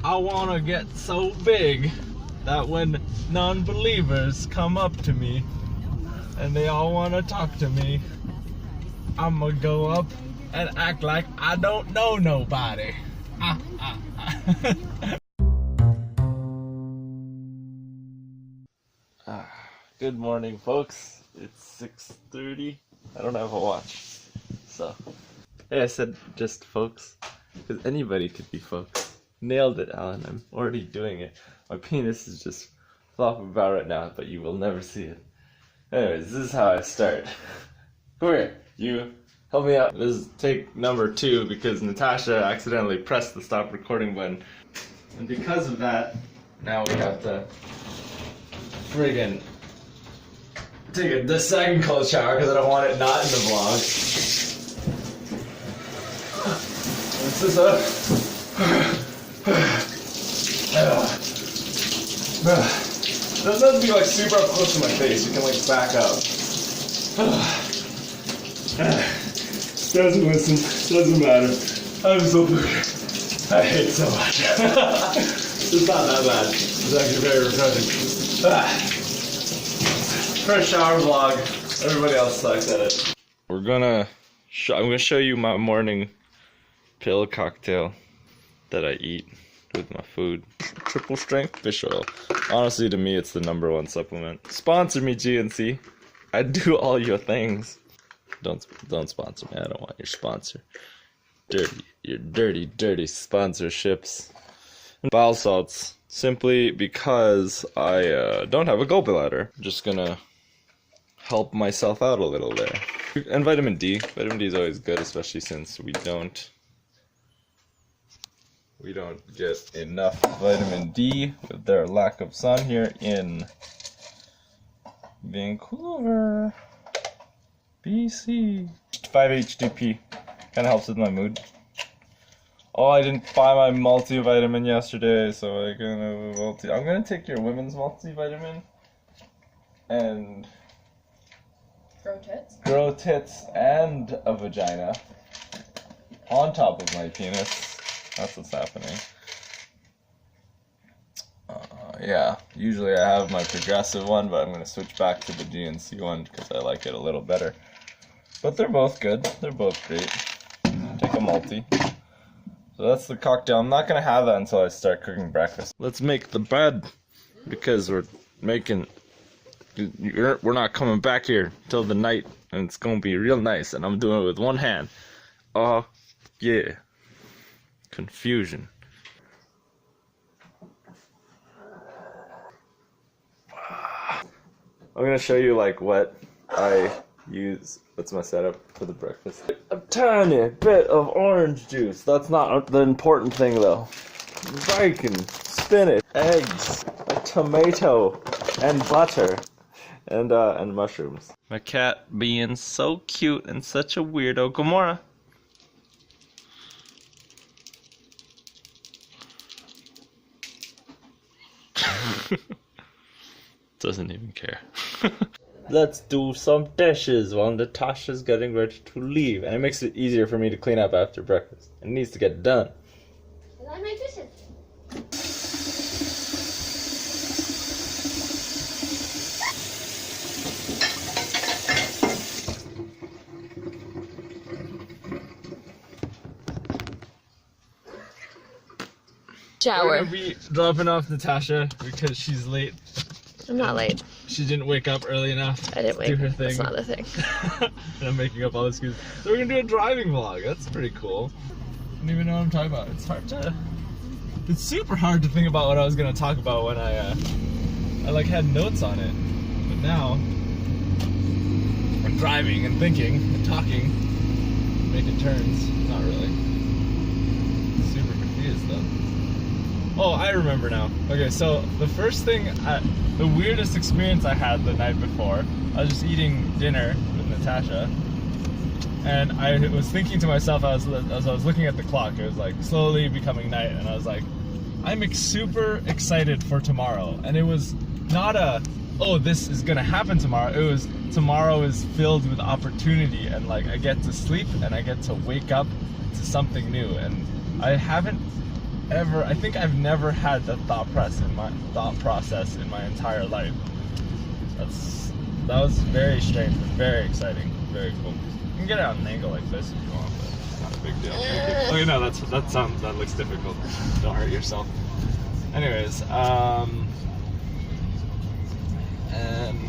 I wanna get so big that when non-believers come up to me and they all wanna talk to me, I'ma go up and act like I don't know nobody. Good morning, folks. It's 6:30. I don't have a watch, so hey, I said just folks, because anybody could be folks. Nailed it, Alan. I'm already doing it. My penis is just flopping about right now, but you will never see it. Anyways, this is how I start. Come here, you. Help me out. This is take number 2 because Natasha accidentally pressed the stop recording button. And because of that, now we have to friggin' take the second cold shower because I don't want it not in the vlog. This is doesn't have to be like super up close to my face. You can like back up. Doesn't listen. Doesn't matter. I'm so booted. I hate it so much. It's not that bad. It's actually very refreshing. First shower vlog. Everybody else sucks at it. I'm gonna show you my morning pill cocktail that I eat with my food. Triple strength fish oil. Honestly, to me, it's the #1 supplement. Sponsor me, GNC. I do all your things. Don't sponsor me. I don't want your sponsor. Your dirty sponsorships. Bowel salts. Simply because I don't have a gallbladder. Just gonna help myself out a little there. And vitamin D. Vitamin D is always good, especially since we don't get enough vitamin D with their lack of sun here in Vancouver, BC. 5-HTP kind of helps with my mood. Oh, I didn't buy my multivitamin yesterday, so I'm gonna take your women's multivitamin and grow tits and a vagina on top of my penis. That's what's happening. Yeah, usually I have my progressive one, but I'm going to switch back to the GNC one because I like it a little better. But they're both good. They're both great. Take a multi. So that's the cocktail. I'm not going to have that until I start cooking breakfast. Let's make the bed because we're not coming back here till the night, and it's going to be real nice, and I'm doing it with one hand. Oh, yeah. Confusion. I'm gonna show you like what I use. What's my setup for the breakfast? A tiny bit of orange juice. That's not the important thing though. Bacon, spinach, eggs, a tomato, and butter, and mushrooms. My cat being so cute and such a weirdo. Gomorrah. Doesn't even care. Let's do some dishes while Natasha's getting ready to leave. And it makes it easier for me to clean up after breakfast. It needs to get done. I like my dishes. Shower. We're gonna be dropping off Natasha because she's late. I'm not late. She didn't wake up early enough. I didn't wake to up. Do her thing. That's not a thing. And I'm making up all excuses. So we're gonna do a driving vlog. That's pretty cool. I don't even know what I'm talking about. It's super hard to think about what I was gonna talk about when I like had notes on it. But now I'm driving and thinking and talking, making turns. Not really. Super confused though. Oh, I remember now. Okay, so the first thing, the weirdest experience I had the night before, I was just eating dinner with Natasha, and I was thinking to myself as I was looking at the clock, it was like slowly becoming night, and I was like, I'm super excited for tomorrow. And it was not oh, this is gonna happen tomorrow. It was, tomorrow is filled with opportunity, and like I get to sleep and I get to wake up to something new. And I haven't I think I've never had the thought process in my entire life. That was very strange, but very exciting, very cool. You can get it on an angle like this if you want, but it's not a big deal. Okay, no, that looks difficult. Don't hurt yourself. Anyways, and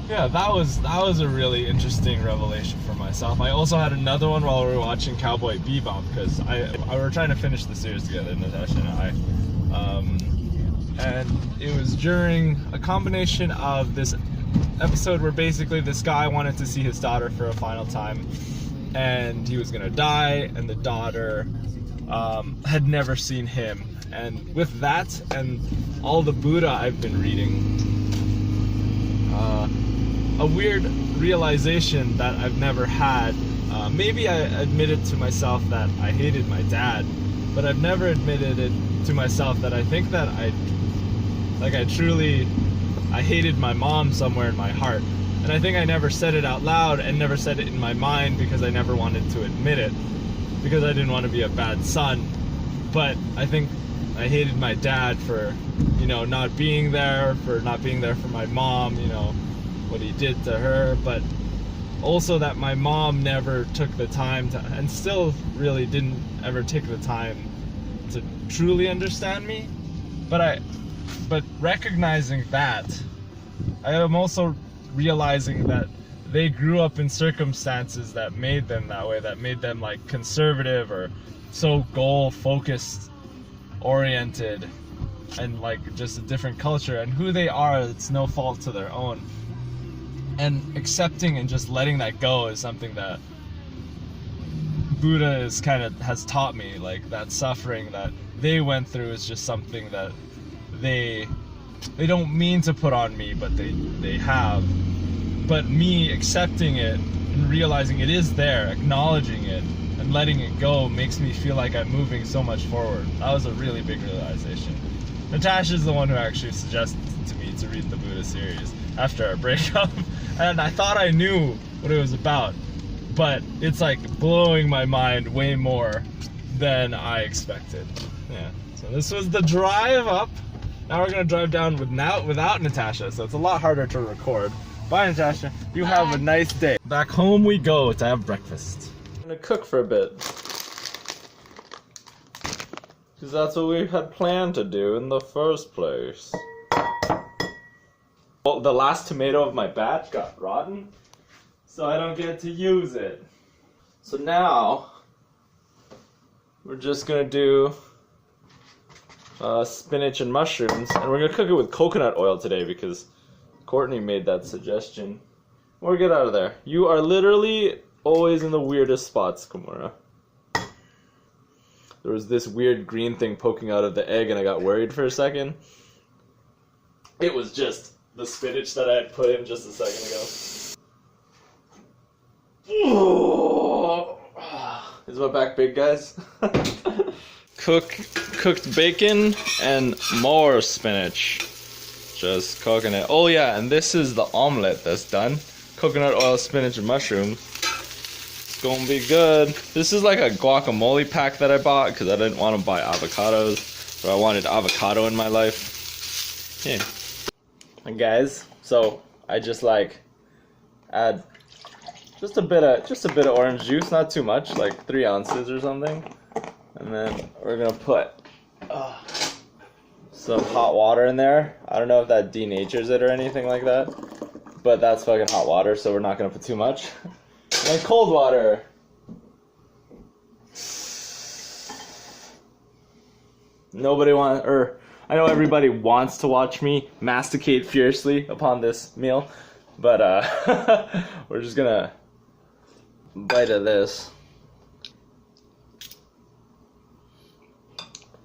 yeah, that was a really interesting revelation for myself. I also had another one while we were watching Cowboy Bebop, because I were trying to finish the series together, Natasha and I. And it was during a combination of this episode where basically this guy wanted to see his daughter for a final time, and he was gonna die, and the daughter had never seen him. And with that and all the Buddha I've been reading, a weird realization that I've never had. Maybe I admitted to myself that I hated my dad, but I've never admitted it to myself that I think that I hated my mom somewhere in my heart. And I think I never said it out loud and never said it in my mind because I never wanted to admit it, because I didn't want to be a bad son. But I think I hated my dad for, not being there for my mom, what he did to her, but also that my mom never took the time to, and still really didn't ever take the time to truly understand me. But recognizing that, I am also realizing that they grew up in circumstances that made them that way, that made them like conservative or so goal-focused oriented, and like just a different culture, and who they are, it's no fault to their own. And accepting and just letting that go is something that Buddha has taught me. Like, that suffering that they went through is just something that they don't mean to put on me, but they have. But me accepting it and realizing it is there, acknowledging it and letting it go, makes me feel like I'm moving so much forward. That was a really big realization. Natasha's the one who actually suggested to me to read the Buddha series after our breakup, and I thought I knew what it was about, but it's like blowing my mind way more than I expected. Yeah, so this was the drive up. Now we're gonna drive down without Natasha, so it's a lot harder to record. Bye, Natasha. You have a nice day. Back home we go to have breakfast. I'm gonna cook for a bit, because that's what we had planned to do in the first place. Well, the last tomato of my batch got rotten, so I don't get to use it. So now we're just gonna do spinach and mushrooms, and we're gonna cook it with coconut oil today because Courtney made that suggestion. Or get out of there. You are literally always in the weirdest spots, Kimura. There was this weird green thing poking out of the egg and I got worried for a second. It was just the spinach that I had put in just a second ago. Is my back big, guys? Cooked bacon and more spinach. Just cooking it. Oh yeah, and this is the omelet that's done. Coconut oil, spinach, and mushrooms. It's gonna be good. This is like a guacamole pack that I bought because I didn't want to buy avocados, but I wanted avocado in my life. Yeah. And guys, so I just like add just a bit of orange juice, not too much, like 3 ounces or something, and then we're gonna put some hot water in there. I don't know if that denatures it or anything like that, but that's fucking hot water, so we're not gonna put too much. And then cold water. I know everybody wants to watch me masticate fiercely upon this meal, but we're just gonna bite of this.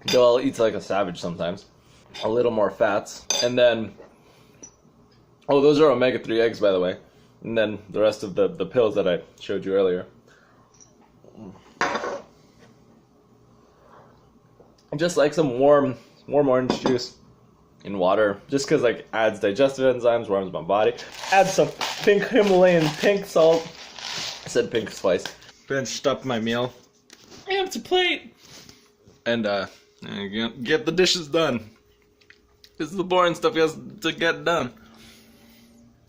Doel eats like a savage sometimes. A little more fats, and then those are omega-3 eggs, by the way, and then the rest of the pills that I showed you earlier. Just like some warm orange juice in water, just because like adds digestive enzymes, warms my body. Add some pink Himalayan pink salt. I said pink twice. Finished up my meal. I am to plate and get the dishes done. This is the boring stuff you have to get done.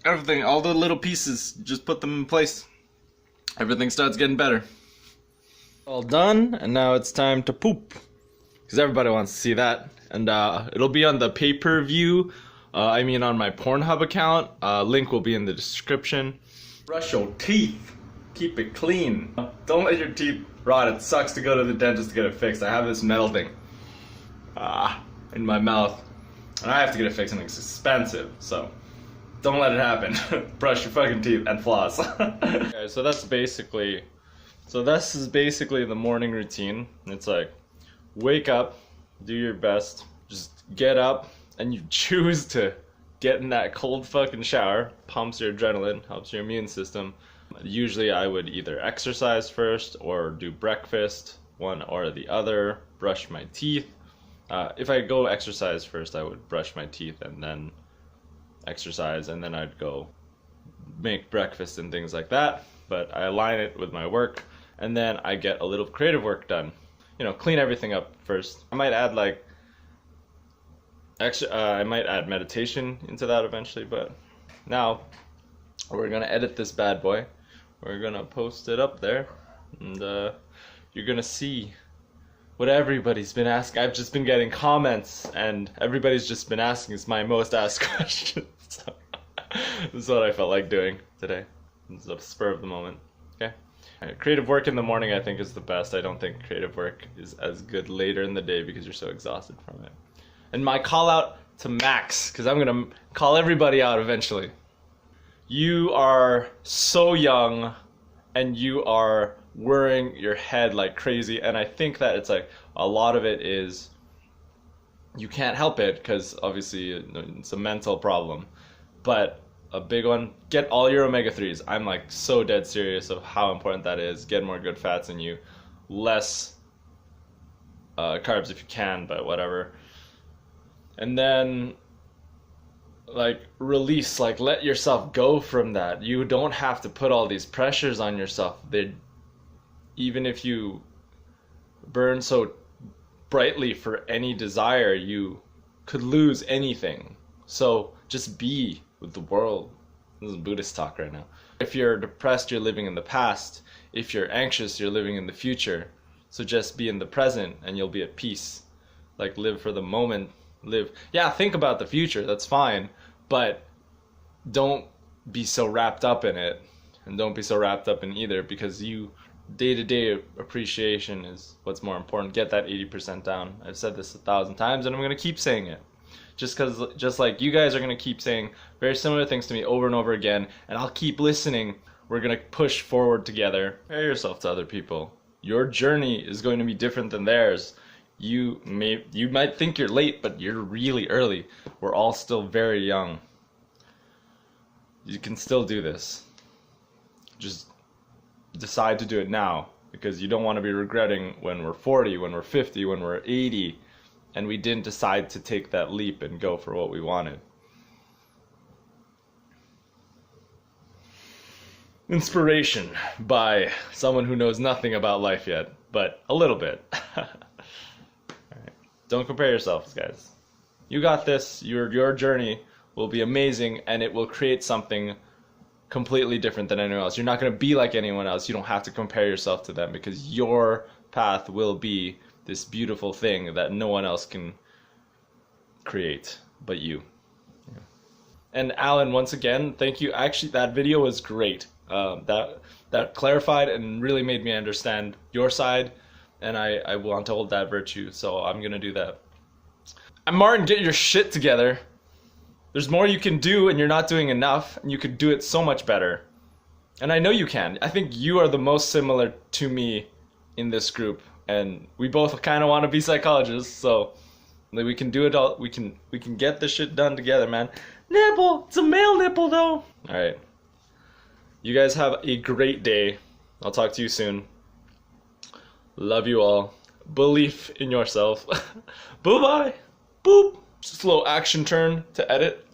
Everything, all the little pieces, just put them in place. Everything starts getting better. All done, and now it's time to poop. Because everybody wants to see that. And it'll be on the pay-per-view, I mean on my Pornhub account. Link will be in the description. Brush your teeth. Keep it clean. Don't let your teeth rot. It sucks to go to the dentist to get it fixed. I have this metal thing in my mouth. And I have to get it fixed and it's expensive, so don't let it happen. Brush your fucking teeth and floss. Okay, so this is basically the morning routine. It's like, wake up, do your best, just get up, and you choose to get in that cold fucking shower. Pumps your adrenaline, helps your immune system. Usually I would either exercise first or do breakfast, one or the other, brush my teeth. If I go exercise first, I would brush my teeth and then exercise, and then I'd go make breakfast and things like that. But I align it with my work, and then I get a little creative work done. You know, clean everything up first. I might add like I might add meditation into that eventually, but now we're gonna edit this bad boy. We're gonna post it up there, and you're gonna see what everybody's been asking. I've just been getting comments, and everybody's just been asking. It's my most asked question. So, this is what I felt like doing today. It's a spur of the moment. Okay. Right, creative work in the morning I think is the best. I don't think creative work is as good later in the day because you're so exhausted from it. And my call out to Max, because I'm gonna call everybody out eventually. You are so young, and you are worrying your head like crazy, and I think that it's like a lot of it is you can't help it because obviously it's a mental problem, but a big one, get all your omega-3s. I'm like so dead serious of how important that is. Get more good fats in you, less carbs if you can, but whatever. And then like release, like let yourself go from that. You don't have to put all these pressures on yourself. Even if you burn so brightly for any desire, you could lose anything. So just be with the world. This is Buddhist talk right now. If you're depressed, you're living in the past. If you're anxious, you're living in the future. So just be in the present and you'll be at peace. Like live for the moment. Yeah, think about the future, that's fine. But don't be so wrapped up in it. And don't be so wrapped up in either, because day-to-day appreciation is what's more important. Get that 80% down. I've said this 1,000 times and I'm going to keep saying it. Just like you guys are going to keep saying very similar things to me over and over again, and I'll keep listening. We're going to push forward together. Compare yourself to other people. Your journey is going to be different than theirs. You might think you're late, but you're really early. We're all still very young. You can still do this. Just decide to do it now, because you don't want to be regretting when we're 40, when we're 50, when we're 80, and we didn't decide to take that leap and go for what we wanted. Inspiration by someone who knows nothing about life yet, but a little bit. Don't compare yourselves, guys. You got this. Your journey will be amazing, and it will create something completely different than anyone else. You're not going to be like anyone else. You don't have to compare yourself to them, because your path will be this beautiful thing that no one else can create but you. Yeah. And Alan, once again, thank you. Actually, that video was great. That clarified and really made me understand your side. And I want to hold that virtue, so I'm going to do that. And Martin, get your shit together. There's more you can do, and you're not doing enough, and you could do it so much better. And I know you can. I think you are the most similar to me in this group, and we both kind of want to be psychologists, so we can do it all. We can get this shit done together, man. Nipple! It's a male nipple, though! Alright. You guys have a great day. I'll talk to you soon. Love you all. Belief in yourself. Bye-bye. Boop. Just a little action turn to edit.